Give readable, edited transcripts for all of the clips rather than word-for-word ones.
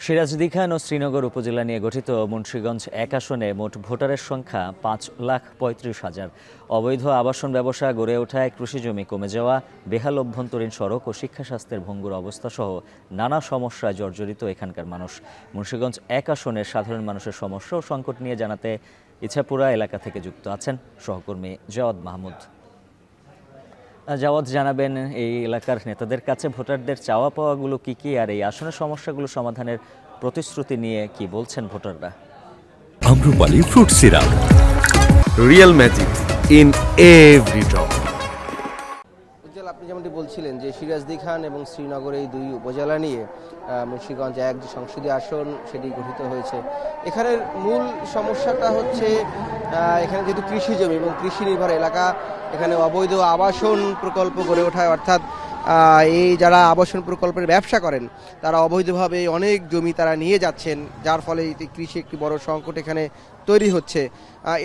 সিরাজদি খান ও শ্রীনগর উপজেলা নিয়ে গঠিত মুন্সিগঞ্জ ১ আসনে মোট ভোটারের সংখ্যা ৫,৩৫,০০০। অবৈধ আবাসন ব্যবসা গড়ে ওঠায় কৃষিজমি কমে যাওয়া, বেহাল অভ্যন্তরীণ সড়ক ও শিক্ষা স্বাস্থ্যের ভঙ্গুর অবস্থা সহ নানা সমস্যায় জর্জরিত এখানকার মানুষ। মুন্সিগঞ্জ ১ আসনের সাধারণ মানুষের সমস্যা ও সংকট নিয়ে জানাতে ইছাপুরা এলাকা থেকে যুক্ত আছেন সহকর্মী জাওয়াদ মাহমুদ। জাওয়াদ, জানাবেন এই এলাকার নেতাদের কাছে ভোটারদের চাওয়া পাওয়াগুলো কি আর এই আসনের সমস্যাগুলো সমাধানের প্রতিশ্রুতি নিয়ে কি বলছেন ভোটাররা? Amrapali fruit syrup, real magic in every drop. আপনি যেমনটি বলছিলেন যে সিরাজদি খান এবং শ্রীনগর এই দুই উপজেলা নিয়ে মুন্সিগঞ্জ ১ যে সংসদীয় আসন সেটি গঠিত হয়েছে। এখানের মূল সমস্যাটা হচ্ছে এখানে যেহেতু কৃষি জমি এবং কৃষি নির্ভর এলাকা, এখানে অবৈধ আবাসন প্রকল্প গড়ে ওঠায়, অর্থাৎ এই যারা আবাসন প্রকল্পের ব্যবসা করেন তারা অবৈধভাবে অনেক জমি তারা নিয়ে যাচ্ছেন, যার ফলে কৃষি একটি বড় সংকট এখানে তৈরি হচ্ছে।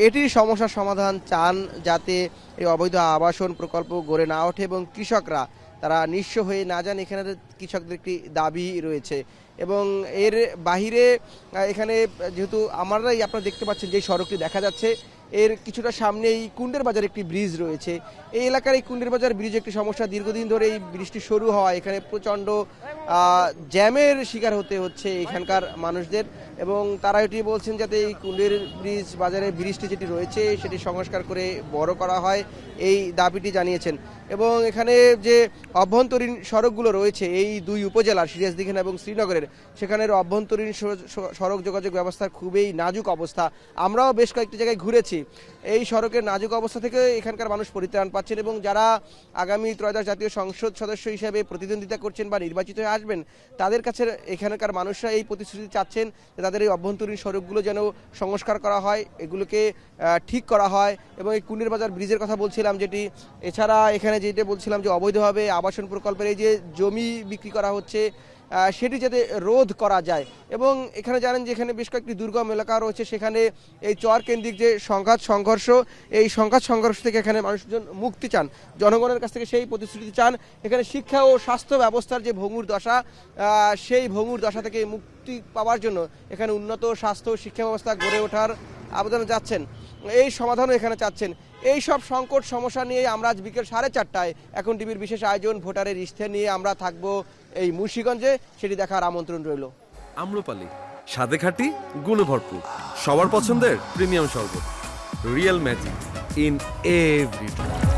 এটির সমস্যার সমাধান চান যাতে এই অবৈধ আবাসন প্রকল্প গড়ে না ওঠে এবং কৃষকরা তারা নিঃস্ব হয়ে না যান, এখানে কৃষকদের একটি দাবি রয়েছে। এবং এর বাহিরে এখানে যেহেতু আমরাই আপনারা দেখতে পাচ্ছেন যে সড়কটি দেখা যাচ্ছে, এর কিছুটা সামনেই কুন্ডের বাজার একটি ব্রিজ রয়েছে। এই এলাকার এই কুন্ডের বাজার ব্রিজ একটি সমস্যা, দীর্ঘদিন ধরে এই ব্রিজটি শুরু হওয়া এখানে প্রচণ্ড জ্যামের শিকার হতে হচ্ছে এখানকার মানুষদের, এবং তারা এটি বলছেন যাতে এই কুন্ডের ব্রিজ বাজারের ব্রিজটি যেটি রয়েছে সেটি সংস্কার করে বড় করা হয়, এই দাবিটি জানিয়েছেন। এবং এখানে যে অভ্যন্তরীণ সড়কগুলো রয়েছে এই দুই উপজেলার সিরাজদি খান এবং শ্রীনগরের, সেখানের অভ্যন্তরীণ সড়ক যোগাযোগ ব্যবস্থার খুবই নাজুক অবস্থা। আমরাও বেশ কয়েকটি জায়গায় ঘুরেছি, এই সড়কের নাজুক অবস্থা থেকে এখানকার মানুষ পরিত্রাণ পাচ্ছেন, এবং যারা আগামী ত্রয়োদশ জাতীয় সংসদ সদস্য হিসেবে প্রতিদ্বন্দ্বিতা করছেন বা নির্বাচিত হয়ে আসবেন, তাদের কাছে এখানকার মানুষরা এই প্রতিশ্রুতি চাচ্ছেন যে তাদের এই অভ্যন্তরীণ সড়কগুলো যেন সংস্কার করা হয়, এগুলোকে ঠিক করা হয়। এবং এই কুন্ডের বাজার ব্রিজের কথা বলছিলাম যেটি, এছাড়া এখানে যেটা বলছিলাম যে অবৈধভাবে আবাসন প্রকল্পের এই যে জমি বিক্রি করা হচ্ছে সেটি যাতে রোধ করা যায়। এবং এখানে জানেন যে এখানে বেশ কয়েকটি দুর্গম এলাকা রয়েছে, সেখানে এই চর কেন্দ্রিক যে সংঘাত সংঘর্ষ, এই সংঘাত সংঘর্ষ থেকে এখানে মানুষজন মুক্তি চান, জনগণের কাছ থেকে সেই প্রতিশ্রুতি চান। এখানে শিক্ষা ও স্বাস্থ্য ব্যবস্থার যে ভঙ্গুর দশা, সেই ভঙ্গুর দশা থেকে মুক্তি পাওয়ার জন্য এখানে উন্নত স্বাস্থ্য শিক্ষা ব্যবস্থা গড়ে ওঠার আবেদন যাচ্ছেন, এই সমাধানও এখানে চাচ্ছেন। এই সব সংকট সমস্যা নিয়ে আমরা আজ বিকেল 4:30টায় এখন টিভির বিশেষ আয়োজন ভোটারের ইশতেহার নিয়ে আমরা থাকবো এই মুন্সিগঞ্জে, সেটি দেখার আমন্ত্রণ রইল। আম্রপালি, স্বাদে খাঁটি, গুণে ভরপুর, সবার পছন্দের প্রিমিয়াম শরবত, real magic in every drop.